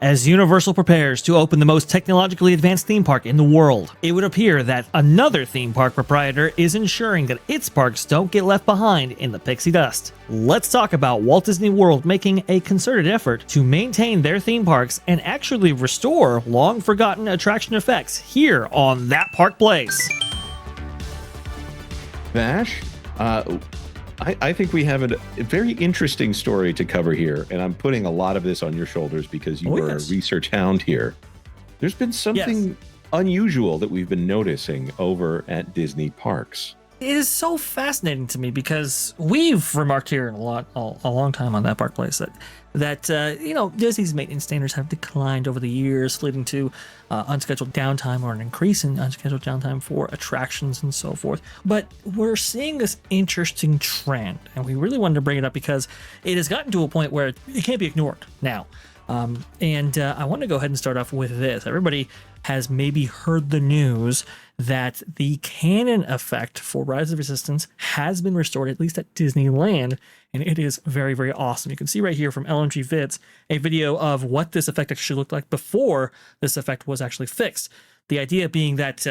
As Universal prepares to open the most technologically advanced theme park in the world, it would appear that another theme park proprietor is ensuring that its parks don't get left behind in the pixie dust. Let's talk about Walt Disney World making a concerted effort to maintain their theme parks and actually restore long-forgotten attraction effects here on That Park Place. Vash, I think we have a very interesting story to cover here, and I'm putting a lot of this on your shoulders because you are a research hound here. There's been something unusual that we've been noticing over at Disney parks. It is so fascinating to me because we've remarked here a long time on That Park Place that Disney's maintenance standards have declined over the years, leading to unscheduled downtime or an increase in unscheduled downtime for attractions and so forth. But we're seeing this interesting trend, and we really wanted to bring it up because it has gotten to a point where it can't be ignored now. I want to go ahead and start off with this. Everybody has maybe heard the news that the cannon effect for Rise of Resistance has been restored, at least at Disneyland, and it is very, very awesome. You can see right here from LMG Vids a video of what this effect actually looked like before this effect was actually fixed. The idea being that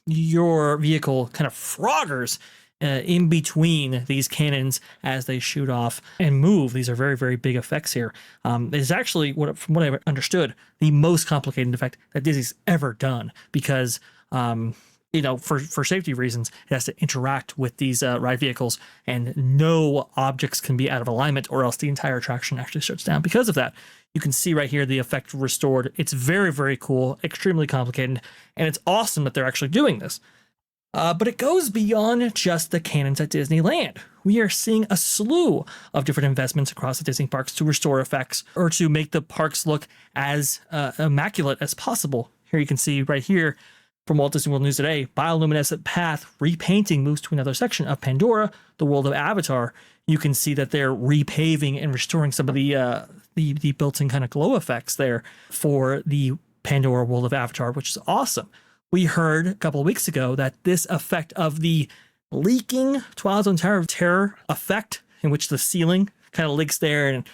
your vehicle kind of froggers in between these cannons as they shoot off and move. These are very, very big effects here. It's actually, from what I understood, the most complicated effect that Disney's ever done because, for safety reasons, it has to interact with these ride vehicles, and no objects can be out of alignment or else the entire attraction actually shuts down because of that. You can see right here the effect restored. It's very, very cool, extremely complicated, and it's awesome that they're actually doing this. But it goes beyond just the cannons at Disneyland. We are seeing a slew of different investments across the Disney parks to restore effects or to make the parks look as immaculate as possible. Here you can see right here from Walt Disney World News Today, bioluminescent path repainting moves to another section of Pandora, the world of Avatar. You can see that they're repaving and restoring some of the built-in kind of glow effects there for the Pandora world of Avatar, which is awesome. We heard a couple of weeks ago that this effect of the leaking Twilight Zone Tower of Terror effect, in which the ceiling kind of leaks there and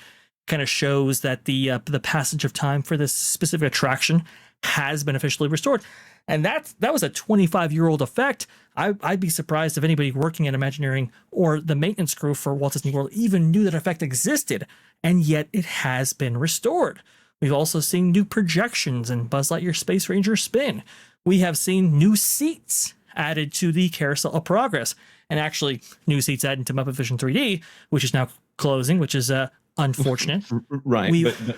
kind of shows that the passage of time for this specific attraction has been officially restored. And that was a 25-year-old effect. I'd be surprised if anybody working at Imagineering or the maintenance crew for Walt Disney World even knew that effect existed, and yet it has been restored. We've also seen new projections in Buzz Lightyear Space Ranger Spin. We have seen new seats added to the Carousel of Progress, and actually new seats added to Muppet Vision 3D, which is now closing, which is unfortunate. Right.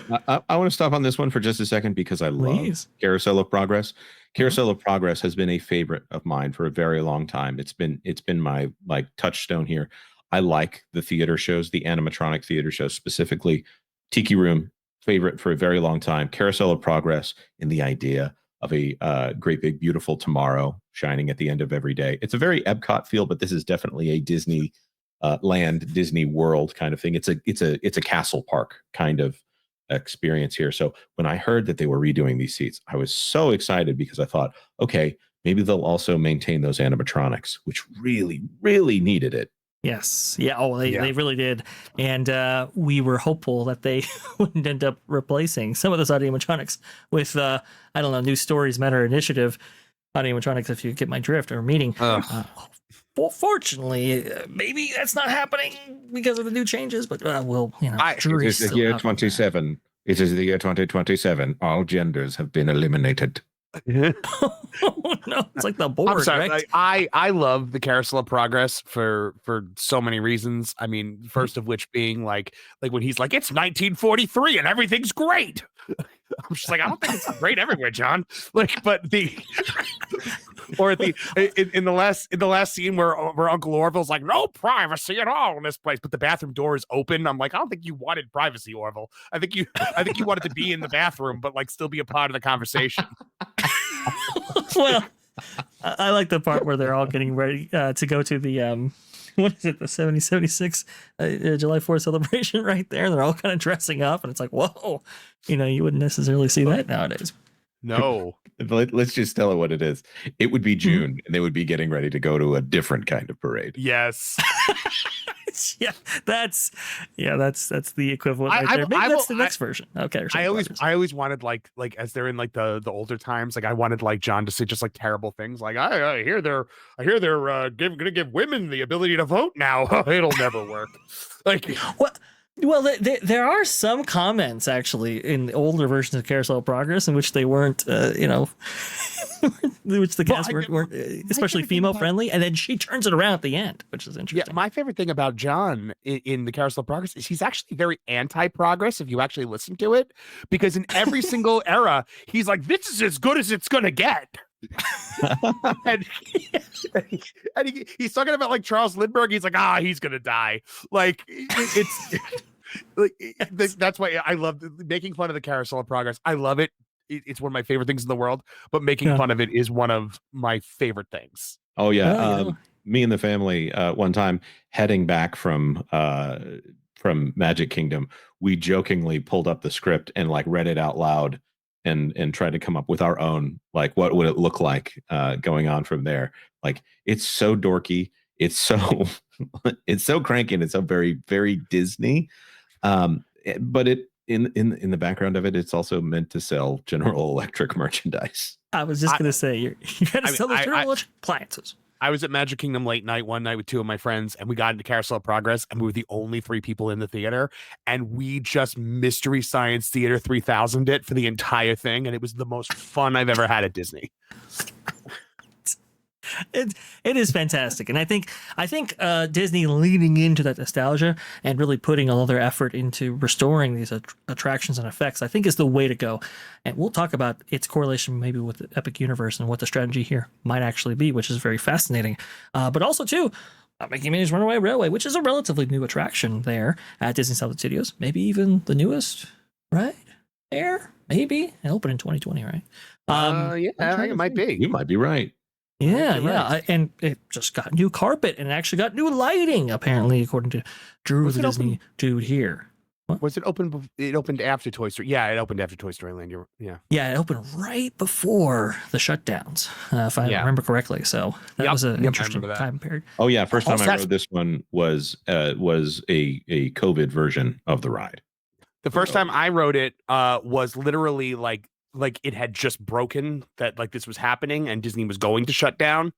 But I want to stop on this one for just a second because I love Carousel of Progress. Carousel of Progress has been a favorite of mine for a very long time. It's been my touchstone here. I like the theater shows, the animatronic theater shows, specifically Tiki Room, favorite for a very long time. Carousel of Progress and the idea of a great big beautiful tomorrow shining at the end of every day. It's a very Epcot feel, but this is definitely a Disney land, Disney World kind of thing. It's a castle park kind of experience here. So when I heard that they were redoing these seats, I was so excited because I thought, okay, maybe they'll also maintain those animatronics, which really, really needed it. Yes. Yeah. Oh, they really did. And we were hopeful that they wouldn't end up replacing some of those animatronics with, New Stories Matter Initiative animatronics, if you get my drift, or meaning. Well, fortunately, maybe that's not happening because of the new changes, but it is the year 27. It is the year 2027. All genders have been eliminated. Oh, no, it's like the board. I'm sorry. Right? I love the Carousel of Progress for so many reasons. I mean, first of which being like when he's like, it's 1943 and everything's great. I'm just like, I don't think it's great everywhere, John. But the or in the last scene where Uncle Orville's like, no privacy at all in this place, but the bathroom door is open. I'm like, I don't think you wanted privacy, Orville. I think you wanted to be in the bathroom, but still be a part of the conversation. Well, I like the part where they're all getting ready to go to the what is it, the 7076 July 4th celebration right there. They're all kind of dressing up, and it's like, whoa, you wouldn't necessarily see that nowadays. No. Let's just tell it what it is. It would be June, and they would be getting ready to go to a different kind of parade. Yes. yeah, that's the equivalent right there. Maybe that's the next version. Okay. I always wanted like as they're in like the older times, like I wanted like John to say just like terrible things, like I hear they're gonna give women the ability to vote now. It'll never work. Like well, there are some comments actually in the older versions of Carousel of Progress in which they weren't, which the cast weren't especially female friendly, and then she turns it around at the end, which is interesting. Yeah, my favorite thing about John in the Carousel of Progress is he's actually very anti-progress if you actually listen to it, because in every single era, he's like, this is as good as it's gonna get. and he's talking about like Charles Lindbergh. He's like, he's gonna die. Like it's like that's why I love making fun of the Carousel of Progress. I love it. It's one of my favorite things in the world. But making fun of it is one of my favorite things. Oh yeah, me and the family one time heading back from Magic Kingdom, we jokingly pulled up the script and like read it out loud. And try to come up with our own, like, what would it look like going on from there? Like, it's so dorky, it's so it's so cranky, and it's so very, very Disney. But it in the background of it, it's also meant to sell General Electric merchandise. I was just gonna say you're gonna sell the General Electric appliances. I was at Magic Kingdom late night one night with two of my friends, and we got into Carousel of Progress, and we were the only 3 people in the theater, and we just Mystery Science Theater 3000 it for the entire thing, and it was the most fun I've ever had at Disney. It is fantastic, and I think Disney leaning into that nostalgia and really putting all their effort into restoring these attractions and effects, I think, is the way to go. And we'll talk about its correlation maybe with the Epic Universe and what the strategy here might actually be, which is very fascinating. But also too, Mickey Minnie's Runaway Railway, which is a relatively new attraction there at Disney Hollywood Studios, maybe even the newest, right? There, maybe it opened in 2020, right? Yeah, I think it might be. You might be right. Yeah, and it just got new carpet and actually got new lighting, apparently, according to Drew, the Disney dude here. What? Was it open? It opened after Toy Story. Yeah, it opened after Toy Story Land. Yeah, it opened right before the shutdowns, if I remember correctly. So that was an interesting time period. Oh yeah, first time I rode this one was a COVID version of the ride. The first time I rode it was literally like it had just broken, that like this was happening and Disney was going to shut down,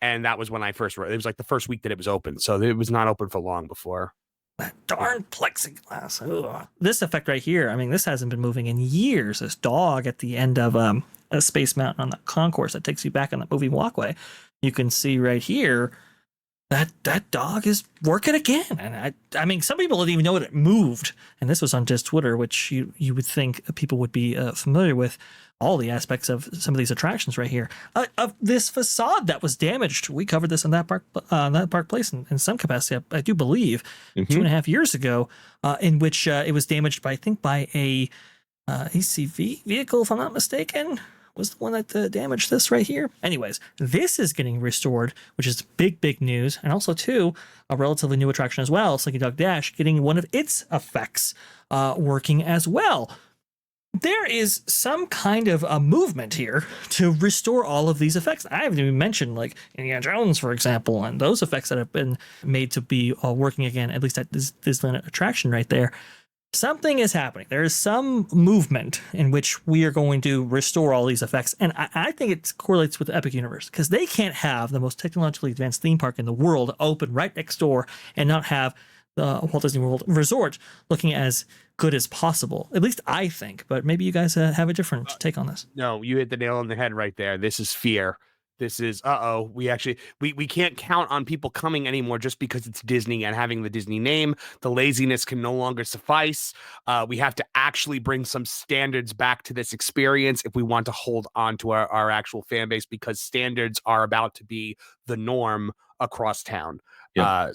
and that was when I first rode. It was like the first week that it was open, so it was not open for long before. That darn plexiglass. Ugh. This effect right here, I mean, this hasn't been moving in years. This dog at the end of a Space Mountain on the concourse that takes you back on the moving walkway, you can see right here that dog is working again. And I mean, some people didn't even know it moved. And this was on just Twitter, which you would think people would be familiar with all the aspects of some of these attractions right here. Of this facade that was damaged. We covered this on that park place in some capacity, I do believe, 2.5 years ago, in which it was damaged by a ACV vehicle, if I'm not mistaken. Was the one that damaged this right here. Anyways, this is getting restored, which is big news. And also, too, a relatively new attraction as well, Slinky Dog Dash, getting one of its effects working as well. There is some kind of a movement here to restore all of these effects. I haven't even mentioned like Indiana Jones, for example, and those effects that have been made to be working again, at least at this Disneyland attraction right there. Something is happening. There is some movement in which we are going to restore all these effects. And I think it correlates with the Epic Universe, because they can't have the most technologically advanced theme park in the world open right next door and not have the Walt Disney World Resort looking as good as possible. At least I think, but maybe you guys have a different take on this. No, you hit the nail on the head right there. This is fear. This is, we can't count on people coming anymore just because it's Disney and having the Disney name. The laziness can no longer suffice. We have to actually bring some standards back to this experience if we want to hold on to our actual fan base, because standards are about to be the norm across town. Yep.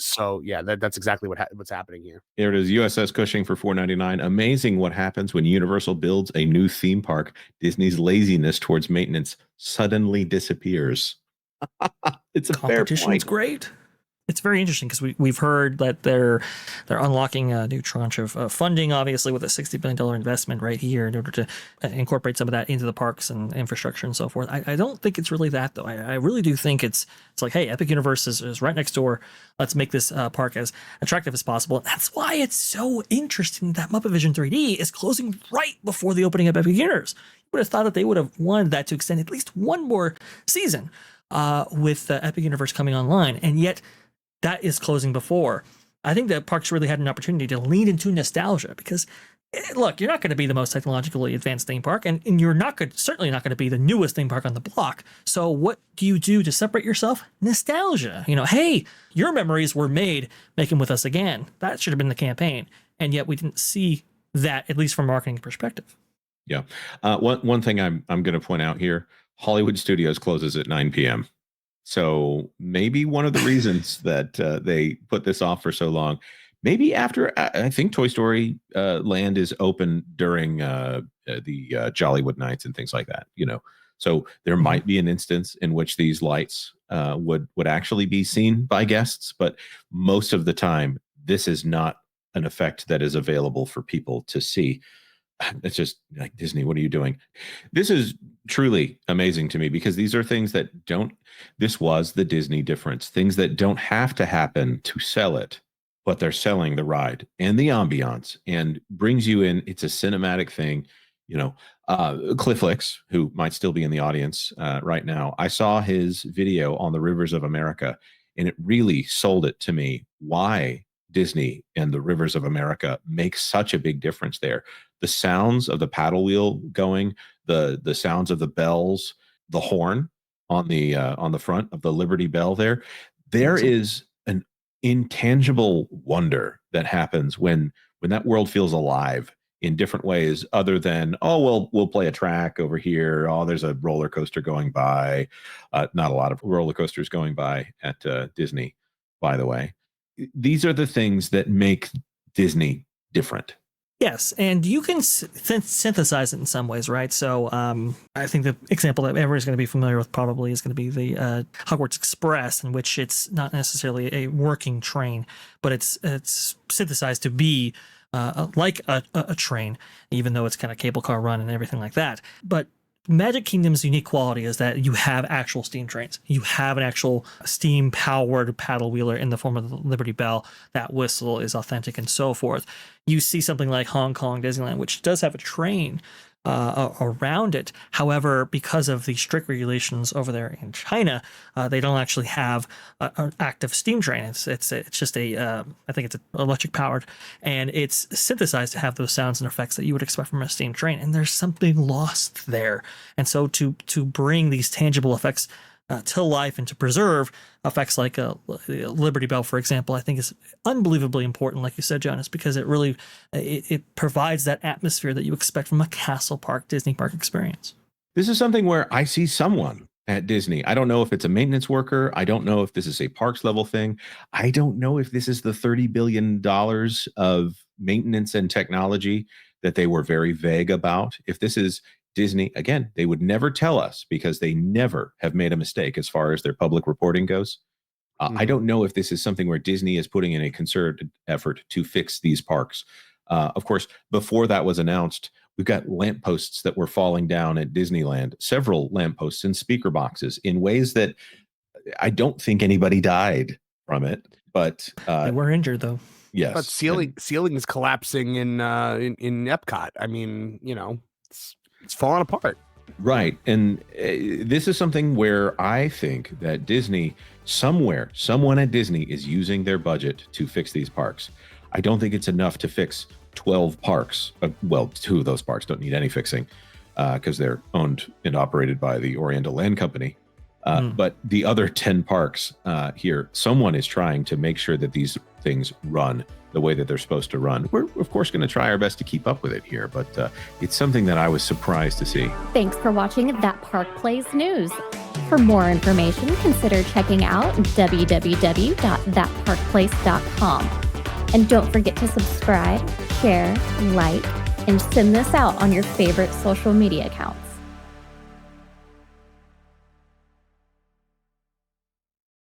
That's exactly what's happening here. Here it is, USS Cushing for $4.99. Amazing what happens when Universal builds a new theme park. Disney's laziness towards maintenance suddenly disappears. It's a fair point. Competition's great. It's very interesting because we've heard that they're unlocking a new tranche of funding, obviously with a $60 billion investment right here in order to incorporate some of that into the parks and infrastructure and so forth. I don't think it's really that, though. I really do think it's like, hey, Epic Universe is right next door. Let's make this park as attractive as possible. And that's why it's so interesting that Muppet Vision 3D is closing right before the opening of Epic Universe. You would have thought that they would have wanted that to extend at least one more season with Epic Universe coming online, and yet that is closing before. I think that parks really had an opportunity to lean into nostalgia because, look, you're not going to be the most technologically advanced theme park, and you're certainly not going to be the newest theme park on the block. So what do you do to separate yourself? Nostalgia. Hey, your memories were made. Make them with us again. That should have been the campaign, and yet we didn't see that, at least from a marketing perspective. Yeah. One thing I'm going to point out here: Hollywood Studios closes at 9 p.m. So maybe one of the reasons that they put this off for so long, maybe after, I think Toy Story Land is open during the Jollywood nights and things like that, So there might be an instance in which these lights would actually be seen by guests, but most of the time, this is not an effect that is available for people to see. It's just like, Disney, what are you doing? This is truly amazing to me because these are things that this was the Disney difference, things that don't have to happen to sell it, but they're selling the ride and the ambiance and brings you in. It's a cinematic thing. CLIFFLIX'S, who might still be in the audience right now, I saw his video on the Rivers of America, and it really sold it to me why Disney and the Rivers of America make such a big difference there. The sounds of the paddle wheel going, the sounds of the bells, the horn on the front of the Liberty Bell there is an intangible wonder that happens when that world feels alive in different ways other than, we'll play a track over here. There's a roller coaster going by. Not a lot of roller coasters going by at Disney, by the way. These are the things that make Disney different. Yes, and you can synthesize it in some ways, right? So I think the example that everyone's going to be familiar with probably is going to be the Hogwarts Express, in which it's not necessarily a working train, but it's synthesized to be like a train, even though it's kind of cable car run and everything like that. But Magic Kingdom's unique quality is that you have actual steam trains. You have an actual steam-powered paddle wheeler in the form of the Liberty Bell. That whistle is authentic and so forth. You see something like Hong Kong Disneyland, which does have a train around it. However, because of the strict regulations over there in China, they don't actually have an active steam train. It's just I think it's electric powered, and it's synthesized to have those sounds and effects that you would expect from a steam train. And there's something lost there. And so to bring these tangible effects to life and to preserve effects like Liberty Bell, for example, I think is unbelievably important, like you said, Jonas, because it really it provides that atmosphere that you expect from a Castle Park, Disney Park experience. This is something where I see someone at Disney. I don't know if it's a maintenance worker. I don't know if this is a parks level thing. I don't know if this is the $30 billion of maintenance and technology that they were very vague about. If this is Disney, again, they would never tell us because they never have made a mistake as far as their public reporting goes. I don't know if this is something where Disney is putting in a concerted effort to fix these parks. Of course, before that was announced, we've got lampposts that were falling down at Disneyland, several lampposts and speaker boxes in ways that I don't think anybody died from it, but they were injured though. Yes. But ceiling is collapsing in Epcot. I mean, it's falling apart. Right. And this is something where I think that Disney, someone at Disney is using their budget to fix these parks. I don't think it's enough to fix 12 parks. Well, 2 of those parks don't need any fixing because they're owned and operated by the Oriental Land Company. But the other 10 parks here, someone is trying to make sure that these things run the way that they're supposed to run. We're, of course, going to try our best to keep up with it here, but it's something that I was surprised to see. Thanks for watching That Park Plays News. For more information, consider checking out www.thatparkplace.com. And don't forget to subscribe, share, like, and send this out on your favorite social media accounts.